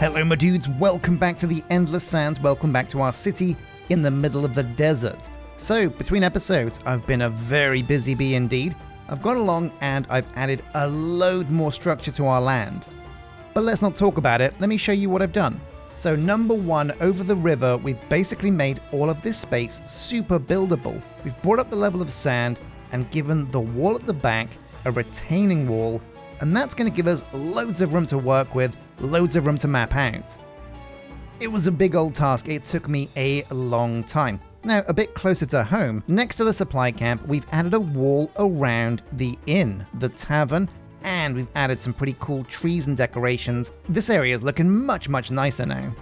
Hello my dudes, welcome back to the Endless Sands, welcome back to our city in the middle of the desert. So, between episodes, I've been a very busy bee indeed. I've gone along and I've added a load more structure to our land. But let's not talk about it, let me show you what I've done. So number one, over the river, we've basically made all of this space super buildable. We've brought up the level of sand and given the wall at the back a retaining wall, and that's going to give us loads of room to work with, loads of room to map out. It was a big old task, it took me a long time. Now, a bit closer to home, next to the supply camp, we've added a wall around the inn, the tavern, and we've added some pretty cool trees and decorations. This area is looking much nicer now.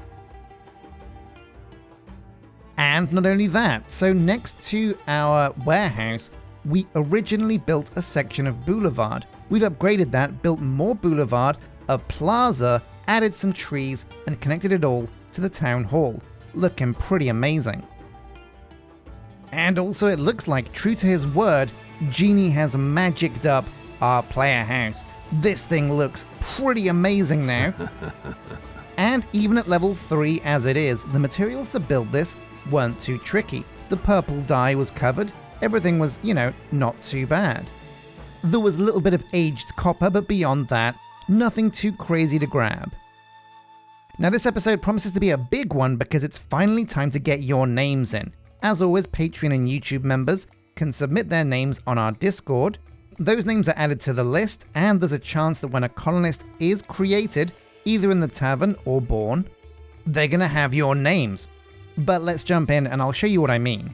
And not only that, so next to our warehouse, we originally built a section of boulevard. We've upgraded that, built more boulevard, a plaza, added some trees, and connected it all to the town hall. Looking pretty amazing. And also it looks like, true to his word, Genie has magicked up our player house. This thing looks pretty amazing now. And even at level 3 as it is, the materials to build this weren't too tricky. The purple dye was covered, everything was, not too bad. There was a little bit of aged copper, but beyond that, nothing too crazy to grab. Now this episode promises to be a big one because it's finally time to get your names in. As always, Patreon and YouTube members can submit their names on our Discord. Those names are added to the list, and there's a chance that when a colonist is created, either in the tavern or born, they're gonna have your names. But let's jump in and I'll show you what I mean.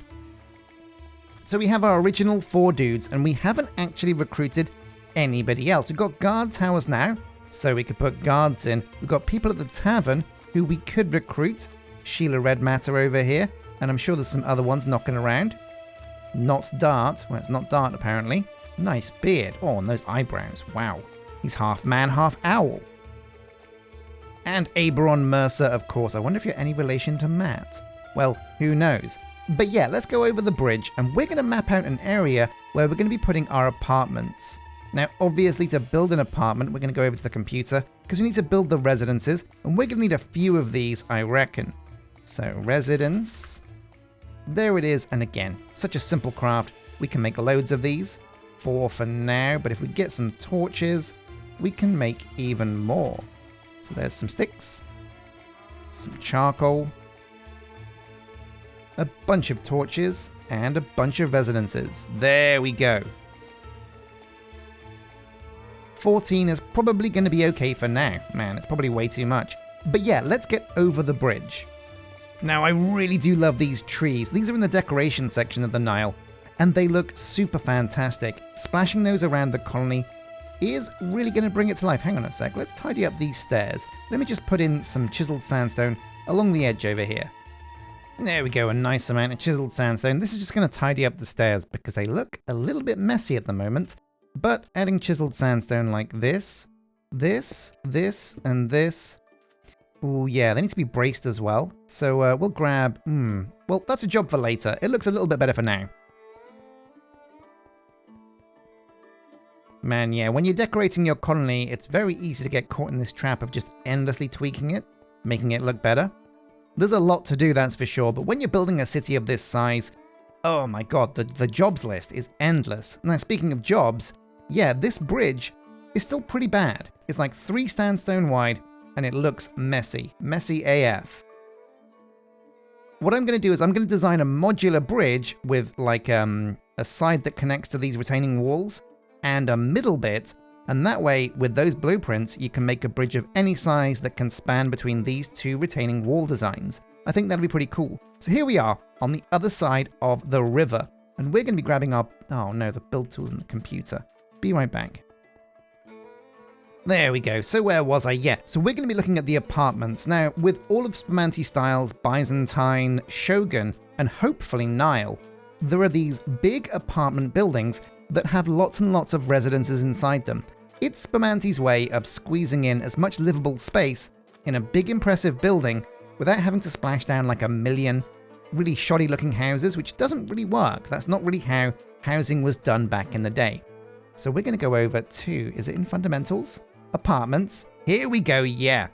So we have our original 4 dudes, and we haven't actually recruited anybody else. We've got guard towers now, so we could put guards in. We've got people at the tavern who we could recruit. Sheila Red Matter over here, and I'm sure there's some other ones knocking around. Not Dart. Well, it's not Dart apparently. Nice beard. Oh, and those eyebrows. Wow. He's half man, half owl. And Aberon Mercer, of course. I wonder if you're any relation to Matt. Well, who knows? But yeah, let's go over the bridge, and we're going to map out an area where we're going to be putting our apartments. Now, obviously, to build an apartment, we're going to go over to the computer, because we need to build the residences, and we're going to need a few of these, I reckon. So, residence. There it is, and again, such a simple craft. We can make loads of these. 4 for now, but if we get some torches, we can make even more. So there's some sticks, some charcoal, a bunch of torches, and a bunch of residences. There we go. 14 is probably going to be okay for now. Man, it's probably way too much. But yeah, let's get over the bridge. Now, I really do love these trees. These are in the decoration section of the Nile, and they look super fantastic. Splashing those around the colony is really going to bring it to life. Hang on a sec, let's tidy up these stairs. Let me just put in some chiseled sandstone along the edge over here. There we go, a nice amount of chiseled sandstone. This is just going to tidy up the stairs because they look a little bit messy at the moment. But adding chiseled sandstone like this, and this. Oh yeah, they need to be braced as well. So we'll grab, well, that's a job for later. It looks a little bit better for now. Man, yeah, when you're decorating your colony, it's very easy to get caught in this trap of just endlessly tweaking it, making it look better. There's a lot to do, that's for sure, but when you're building a city of this size, oh my god, the jobs list is endless. Now, speaking of jobs, yeah, this bridge is still pretty bad. It's like 3 sandstone wide, and it looks messy. Messy AF. What I'm going to do is I'm going to design a modular bridge with like a side that connects to these retaining walls, and a middle bit, and that way, with those blueprints, you can make a bridge of any size that can span between these 2 retaining wall designs. I think that'd be pretty cool. So here we are, on the other side of the river, and we're going to be grabbing our, oh no, the build tools in the computer. Be right back. There we go, so where was I? Yeah, so we're going to be looking at the apartments. Now, with all of Spumantii styles, Byzantine, Shogun, and hopefully Nile, there are these big apartment buildings that have lots and lots of residences inside them. It's Spumantii's way of squeezing in as much livable space in a big impressive building without having to splash down like a million really shoddy looking houses, which doesn't really work. That's not really how housing was done back in the day. So we're going to go over to, is it in fundamentals? Apartments. Here we go, yeah.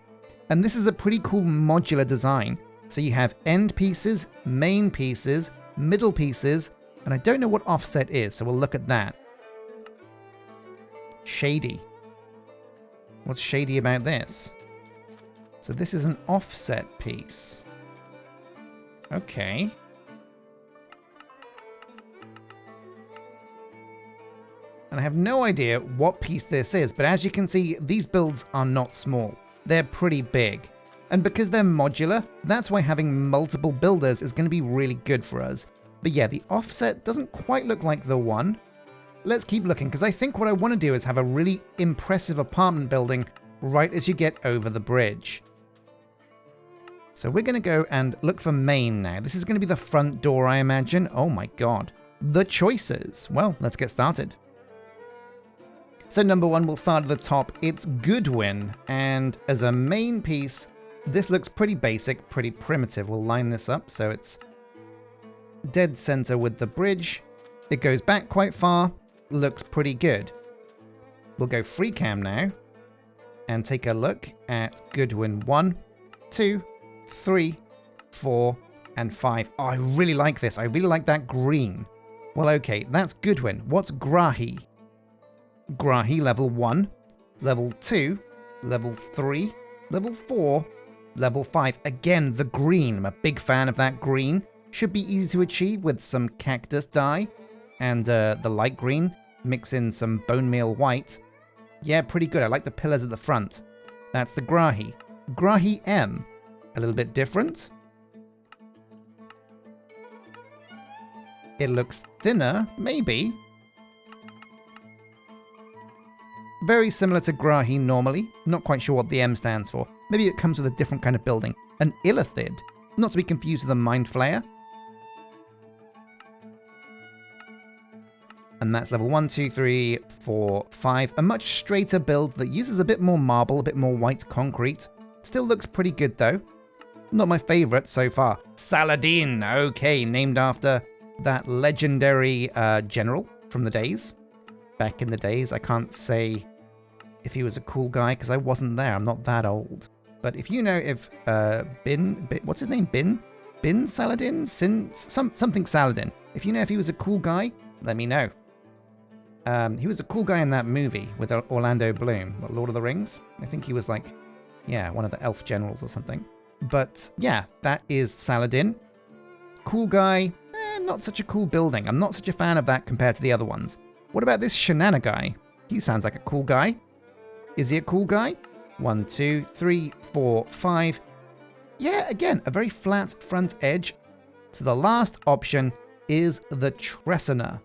And this is a pretty cool modular design. So you have end pieces, main pieces, middle pieces, and I don't know what offset is, so we'll look at that. Shady. What's shady about this? So this is an offset piece. Okay. And I have no idea what piece this is, but as you can see, these builds are not small. They're pretty big. And because they're modular, that's why having multiple builders is going to be really good for us. But yeah, the offset doesn't quite look like the one. Let's keep looking, because I think what I want to do is have a really impressive apartment building right as you get over the bridge. So we're going to go and look for main now. This is going to be the front door, I imagine. Oh my god. The choices. Well, let's get started. So number one, we'll start at the top. It's Goodwin, and as a main piece, this looks pretty basic, pretty primitive. We'll line this up so it's dead center with the bridge. It goes back quite far, looks pretty good. We'll go free cam now and take a look at Goodwin 1, 2, 3, 4, and 5. Oh, I really like this. I really like that green. Well, okay, that's Goodwin. What's Grahi? Grahi level 1, level 2, level 3, level 4, level 5. Again, the green. I'm a big fan of that green. Should be easy to achieve with some cactus dye and the light green. Mix in some bone meal white. Yeah, pretty good. I like the pillars at the front. That's the Grahi. Grahi M. A little bit different. It looks thinner, maybe. Very similar to Grahi normally. Not quite sure what the M stands for. Maybe it comes with a different kind of building. An Illithid. Not to be confused with a Mind Flayer. And that's level 1, 2, 3, 4, 5. A much straighter build that uses a bit more marble, a bit more white concrete. Still looks pretty good though. Not my favorite so far. Saladin. Okay, named after that legendary general from the days. Back in the days. I can't say if he was a cool guy because I wasn't there. I'm not that old. But if you know if Bin, what's his name? Bin Saladin? Something Saladin. If you know if he was a cool guy, let me know. He was a cool guy in that movie with Orlando Bloom, Lord of the Rings. I think he was like, yeah, one of the elf generals or something. But yeah, that is Saladin. Cool guy, not such a cool building. I'm not such a fan of that compared to the other ones. What about this Shenana guy? He sounds like a cool guy. Is he a cool guy? 1, 2, 3, 4, 5. Yeah, again, a very flat front edge. So the last option is the Tressiner.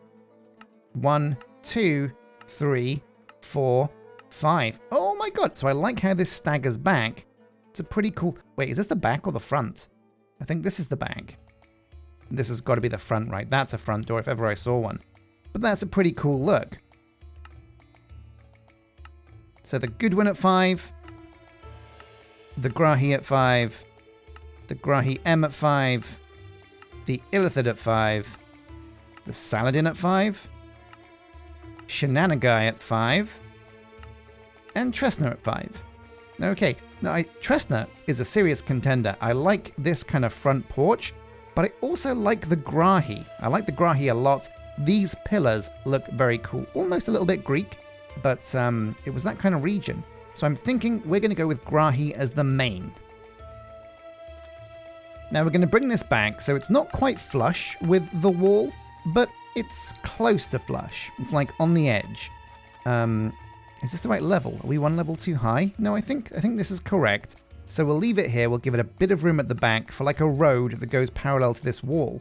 1, 2, 3, 4, 5. Oh my god, so I like how this staggers back. It's a pretty cool... Wait, is this the back or the front? I think this is the back. This has got to be the front, right? That's a front door if ever I saw one. But that's a pretty cool look. So the Goodwin at 5. The Grahi at 5. The Grahi M at 5. The Illithid at 5. The Saladin at 5. Shenanagai at 5. And Tressner at 5. Okay, now Tressner is a serious contender. I like this kind of front porch, but I also like the Grahi. I like the Grahi a lot. These pillars look very cool. Almost a little bit Greek, but it was that kind of region. So I'm thinking we're going to go with Grahi as the main. Now we're going to bring this back so it's not quite flush with the wall, but it's close to flush. It's like on the edge. Is this the right level? Are we one level too high? No, I think this is correct. So we'll leave it here. We'll give it a bit of room at the back for like a road that goes parallel to this wall.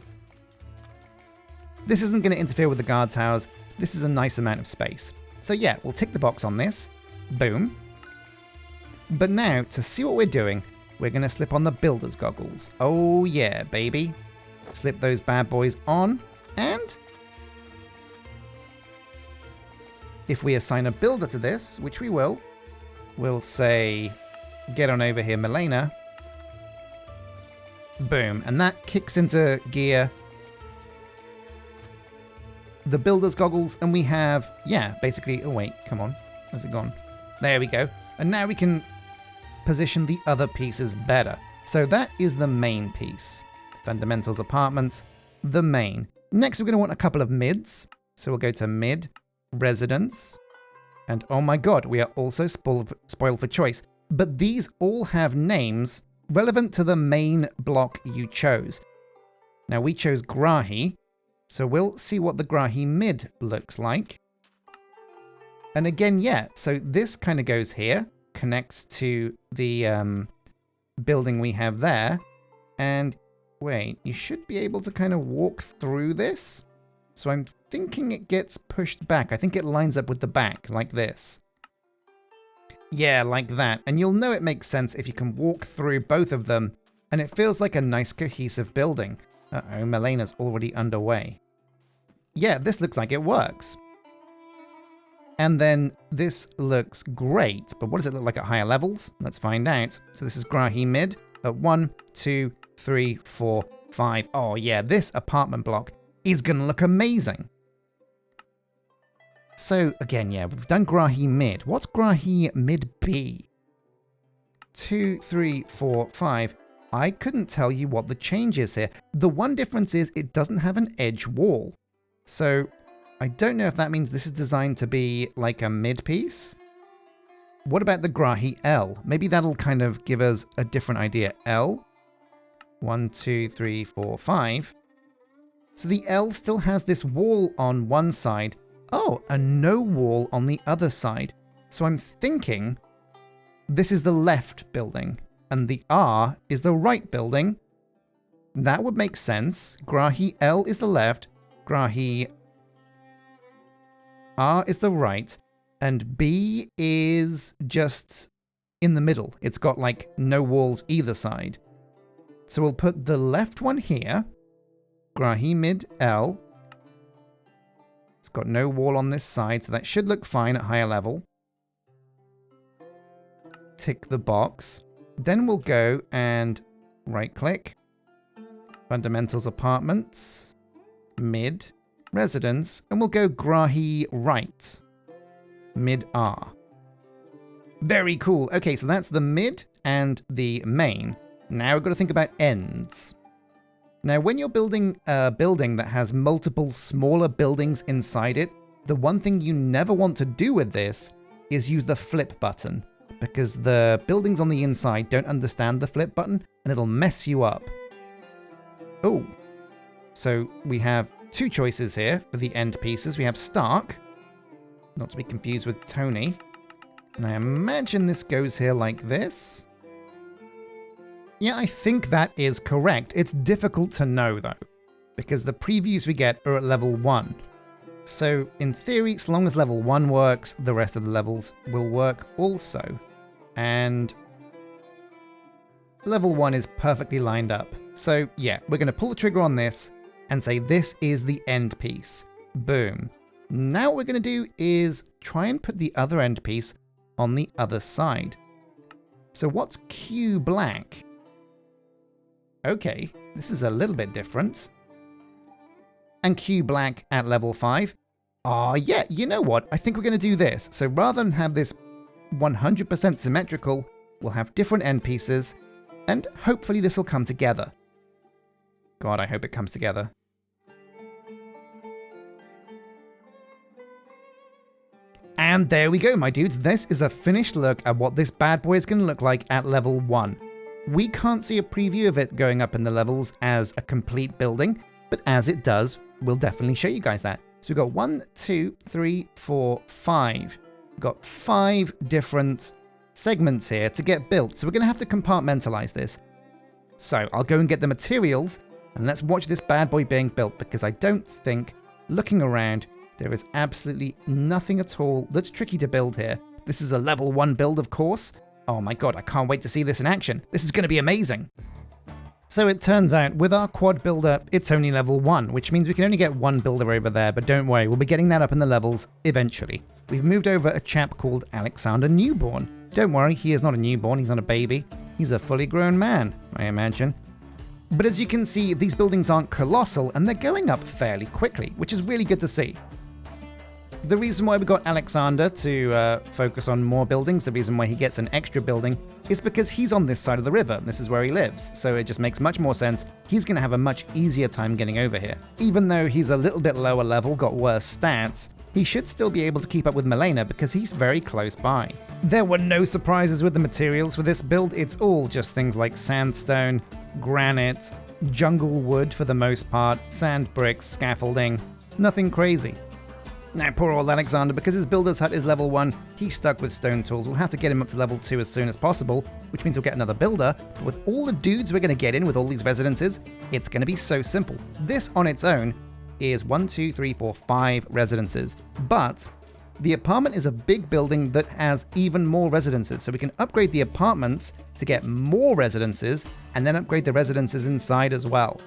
This isn't going to interfere with the guard towers. This is a nice amount of space. So yeah, we'll tick the box on this. Boom. But now, to see what we're doing, we're going to slip on the builder's goggles. Oh yeah, baby. Slip those bad boys on, and if we assign a builder to this, which we will, we'll say, get on over here, Milena. Boom, and that kicks into gear the builder's goggles, and we have, yeah, basically, oh wait, come on, where's it gone? There we go. And now we can position the other pieces better. So that is the main piece. Fundamentals apartments, the main. Next, we're going to want a couple of mids. So we'll go to mid, residence, and oh my god, we are also spoiled for choice. But these all have names relevant to the main block you chose. Now we chose Grahi, so we'll see what the Grahi mid looks like. And again, yeah, so this kind of goes here, connects to the building we have there. And wait, you should be able to kind of walk through this. So I'm thinking it gets pushed back. I think it lines up with the back, like this. Yeah, like that. And you'll know it makes sense if you can walk through both of them, and it feels like a nice cohesive building. Uh-oh, Melena's already underway. Yeah, this looks like it works. And then this looks great, but what does it look like at higher levels? Let's find out. So this is Grahi mid at 1, 2, 3, 4, 5. Oh yeah, this apartment block is gonna look amazing. So again, yeah, we've done Grahi mid. What's Grahi mid B? 2, 3, 4, 5. I couldn't tell you what the change is here. The one difference is it doesn't have an edge wall. So I don't know if that means this is designed to be like a mid piece. What about the Grahi L? Maybe that'll kind of give us a different idea. L, 1, 2, 3, 4, 5. So the L still has this wall on one side. Oh, and no wall on the other side. So I'm thinking this is the left building and the R is the right building. That would make sense. Grahi L is the left, Grahi R is the right, and B is just in the middle. It's got like no walls either side. So we'll put the left one here, Grahi mid L. It's got no wall on this side, so that should look fine at higher level. Tick the box. Then we'll go and right-click. Fundamentals apartments. Mid. Residence. And we'll go Grahi right. Mid R. Very cool. Okay, so that's the mid and the main. Now we've got to think about ends. Now, when you're building a building that has multiple smaller buildings inside it, the one thing you never want to do with this is use the flip button, because the buildings on the inside don't understand the flip button and it'll mess you up. Oh, so we have two choices here for the end pieces. We have Stark, not to be confused with Tony, and I imagine this goes here like this. Yeah, I think that is correct. It's difficult to know though, because the previews we get are at level 1. So in theory, as long as level 1 works, the rest of the levels will work also. And level 1 is perfectly lined up. So yeah, we're going to pull the trigger on this and say this is the end piece. Boom. Now what we're going to do is try and put the other end piece on the other side. So what's Q black? Okay, this is a little bit different. And Q black at level 5. Ah, yeah, you know what? I think we're going to do this. So rather than have this 100% symmetrical, we'll have different end pieces, and hopefully this will come together. God, I hope it comes together. And there we go, my dudes. This is a finished look at what this bad boy is going to look like at level 1. We can't see a preview of it going up in the levels as a complete building, but as it does, we'll definitely show you guys that. So we've got 1, 2, 3, 4, 5. We've got 5 different segments here to get built. So we're going to have to compartmentalize this. So I'll go and get the materials and let's watch this bad boy being built, because I don't think, looking around, there is absolutely nothing at all that's tricky to build here. This is a level 1 build, of course. Oh my god, I can't wait to see this in action. This is going to be amazing. So it turns out, with our quad builder, it's only level 1, which means we can only get one builder over there, but don't worry, we'll be getting that up in the levels eventually. We've moved over a chap called Alexander Newborn. Don't worry, he is not a newborn, he's not a baby. He's a fully grown man, I imagine. But as you can see, these buildings aren't colossal, and they're going up fairly quickly, which is really good to see. The reason why we got Alexander to focus on more buildings, the reason why he gets an extra building, It's because he's on this side of the river. This is where he lives. So it just makes much more sense. He's going to have a much easier time getting over here. Even though he's a little bit lower level, got worse stats, he should still be able to keep up with Milena because he's very close by. There were no surprises with the materials for this build. It's all just things like sandstone, granite, jungle wood for the most part, sand bricks, scaffolding. Nothing crazy. Now, poor old Alexander, because his builder's hut is level 1, he's stuck with stone tools. We'll have to get him up to level 2 as soon as possible, which means we'll get another builder. But with all the dudes we're going to get in with all these residences, it's going to be so simple. This on its own is 1, 2, 3, 4, 5 residences. But the apartment is a big building that has even more residences. So we can upgrade the apartments to get more residences and then upgrade the residences inside as well.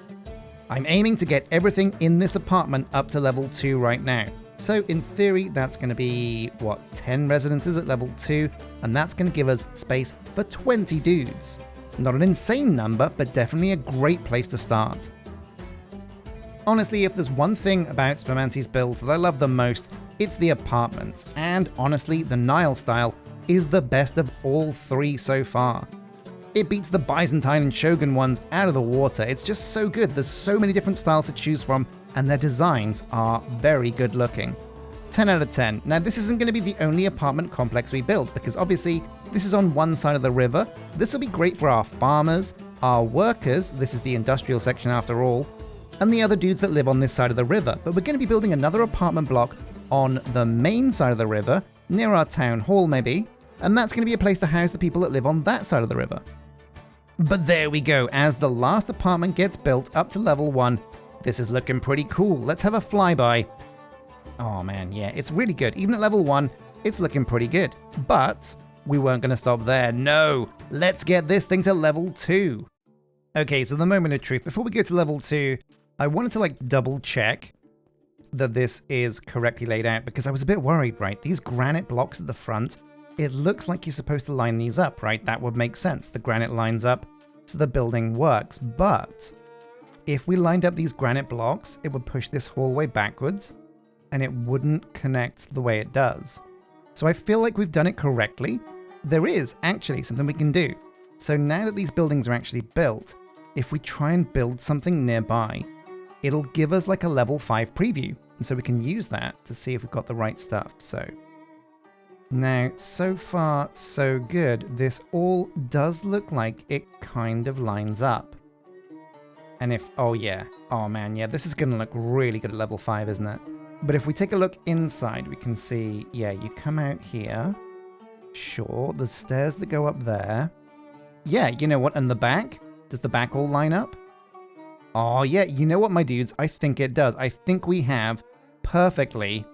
I'm aiming to get everything in this apartment up to level 2 right now. So in theory, that's going to be, 10 residences at level 2, and that's going to give us space for 20 dudes. Not an insane number, but definitely a great place to start. Honestly, if there's one thing about Spumantie's builds that I love the most, it's the apartments, and honestly, the Nile style is the best of all 3 so far. It beats the Byzantine and Shogun ones out of the water. It's just so good. There's so many different styles to choose from, and their designs are very good looking. 10 out of 10. Now, this isn't going to be the only apartment complex we build, because obviously this is on one side of the river. This will be great for our farmers, our workers, this is the industrial section after all, and the other dudes that live on this side of the river. But we're going to be building another apartment block on the main side of the river, near our town hall maybe, and that's going to be a place to house the people that live on that side of the river. But there we go, as the last apartment gets built up to level 1, this is looking pretty cool. Let's have a flyby. Oh man, yeah, it's really good. Even at level 1, it's looking pretty good. But we weren't going to stop there. No, let's get this thing to level 2. Okay, so the moment of truth. Before we go to level 2, I wanted to double check that this is correctly laid out because I was a bit worried, right? These granite blocks at the front, it looks like you're supposed to line these up, right? That would make sense. The granite lines up so the building works. But if we lined up these granite blocks, it would push this hallway backwards and it wouldn't connect the way it does. So I feel like we've done it correctly. There is actually something we can do. So now that these buildings are actually built, if we try and build something nearby, it'll give us like a level 5 preview. And so we can use that to see if we've got the right stuff. So now, so far, so good. This all does look like it kind of lines up. And if, oh yeah, oh man, yeah, this is going to look really good at level 5, isn't it? But if we take a look inside, we can see, yeah, you come out here. Sure, there's stairs that go up there. Yeah, you know what, and the back? Does the back all line up? Oh yeah, you know what, my dudes? I think it does. I think we have perfectly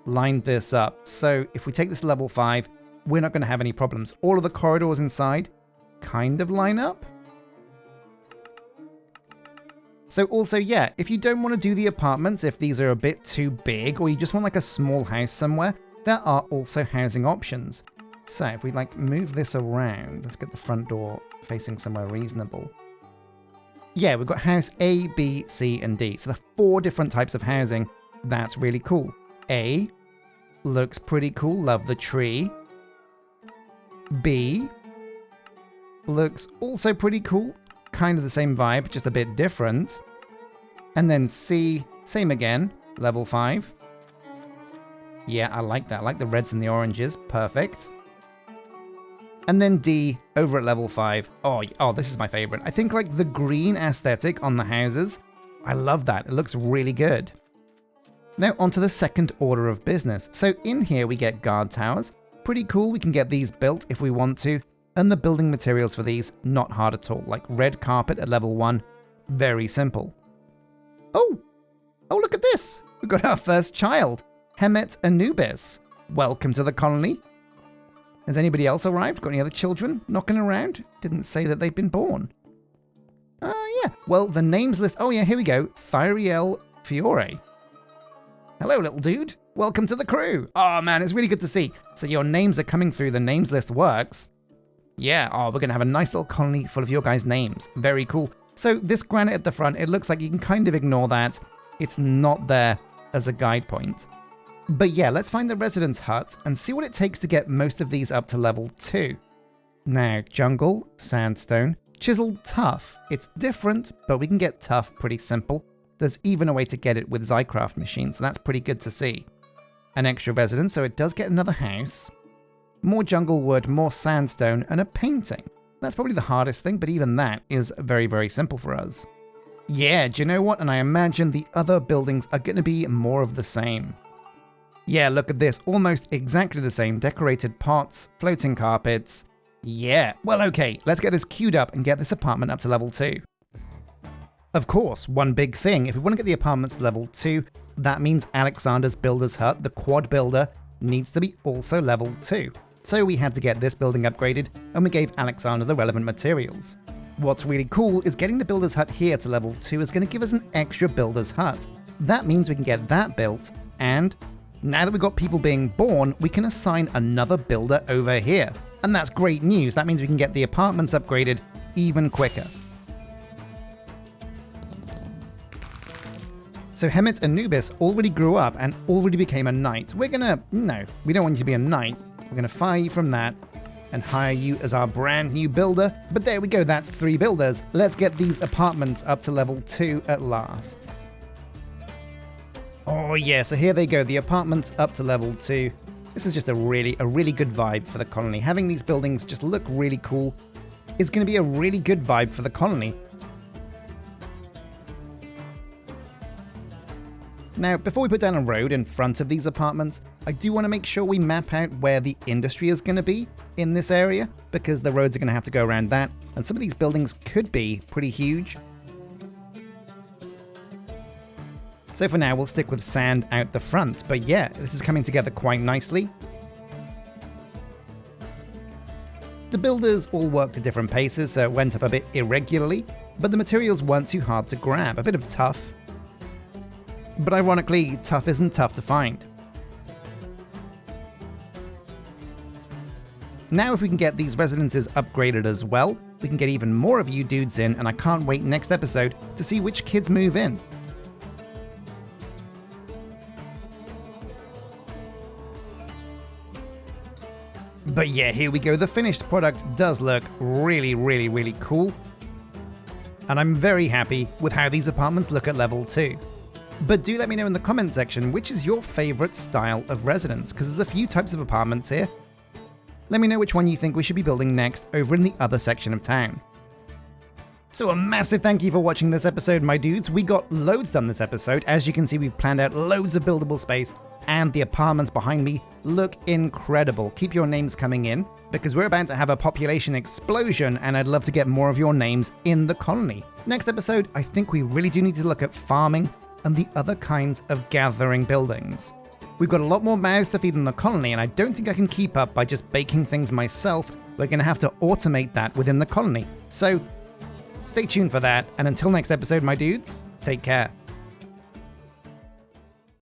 lined this up. So if we take this level 5, we're not going to have any problems. All of the corridors inside kind of line up. So also, yeah, if you don't want to do the apartments, if these are a bit too big, or you just want like a small house somewhere, there are also housing options. So if we move this around, let's get the front door facing somewhere reasonable. Yeah, we've got house A, B, C, and D. So the 4 different types of housing. That's really cool. A looks pretty cool, love the tree. B looks also pretty cool, kind of the same vibe, just a bit different. And then C, same again, level 5. Yeah, I like that. I like the reds and the oranges, perfect. And then D, over at level 5. Oh, this is my favorite. I think the green aesthetic on the houses, I love that. It looks really good. Now onto the second order of business. So in here we get guard towers. Pretty cool, we can get these built if we want to. And the building materials for these, not hard at all. Like red carpet at level 1, very simple. Oh, look at this. We've got our first child, Hemet Anubis. Welcome to the colony. Has anybody else arrived? Got any other children knocking around? Didn't say that they've been born. Yeah, well, the names list, oh yeah, here we go. Thyriel Fiore. Hello, little dude. Welcome to the crew. Oh man, it's really good to see. So your names are coming through, the names list works. Yeah, we're gonna have a nice little colony full of your guys' names. Very cool. So this granite at the front, it looks like you can kind of ignore that. It's not there as a guide point. But yeah, let's find the residence hut and see what it takes to get most of these up to level 2. Now, jungle, sandstone, chiseled tough. It's different, but we can get tough pretty simple. There's even a way to get it with Zycraft machines, so that's pretty good to see. An extra residence, so it does get another house. More jungle wood, more sandstone, and a painting. That's probably the hardest thing, but even that is very, very simple for us. Yeah, do you know what? And I imagine the other buildings are going to be more of the same. Yeah, look at this. Almost exactly the same. Decorated pots, floating carpets. Yeah. Well, okay, let's get this queued up and get this apartment up to level 2. Of course, one big thing. If we want to get the apartments to level 2, that means Alexander's builder's hut, the quad builder, needs to be also level 2. So we had to get this building upgraded, and we gave Alexander the relevant materials. What's really cool is getting the builder's hut here to level 2 is going to give us an extra builder's hut. That means we can get that built, and now that we've got people being born, we can assign another builder over here. And that's great news. That means we can get the apartments upgraded even quicker. So Hemet Anubis already grew up and already became a knight. No, we don't want you to be a knight. We're gonna fire you from that and hire you as our brand new builder. But there we go, that's 3 builders. Let's get these apartments up to level 2 at last. Oh yeah, so here they go, the apartments up to level 2. This is just a really good vibe for the colony. Having these buildings just look really cool is gonna be a really good vibe for the colony. Now, before we put down a road in front of these apartments, I do want to make sure we map out where the industry is going to be in this area, because the roads are going to have to go around that, and some of these buildings could be pretty huge. So for now, we'll stick with sand out the front, but yeah, this is coming together quite nicely. The builders all worked at different paces, so it went up a bit irregularly, but the materials weren't too hard to grab, a bit of tough. But ironically, tough isn't tough to find. Now if we can get these residences upgraded as well, we can get even more of you dudes in, and I can't wait next episode to see which kids move in. But yeah, here we go. The finished product does look really cool. And I'm very happy with how these apartments look at level 2. But do let me know in the comment section which is your favorite style of residence, because there's a few types of apartments here. Let me know which one you think we should be building next over in the other section of town. So a massive thank you for watching this episode, my dudes. We got loads done this episode. As you can see, we've planned out loads of buildable space, and the apartments behind me look incredible. Keep your names coming in, because we're about to have a population explosion, and I'd love to get more of your names in the colony. Next episode, I think we really do need to look at farming and the other kinds of gathering buildings. We've got a lot more mouths to feed in the colony, and I don't think I can keep up by just baking things myself. We're going to have to automate that within the colony. So stay tuned for that, and until next episode, my dudes, take care.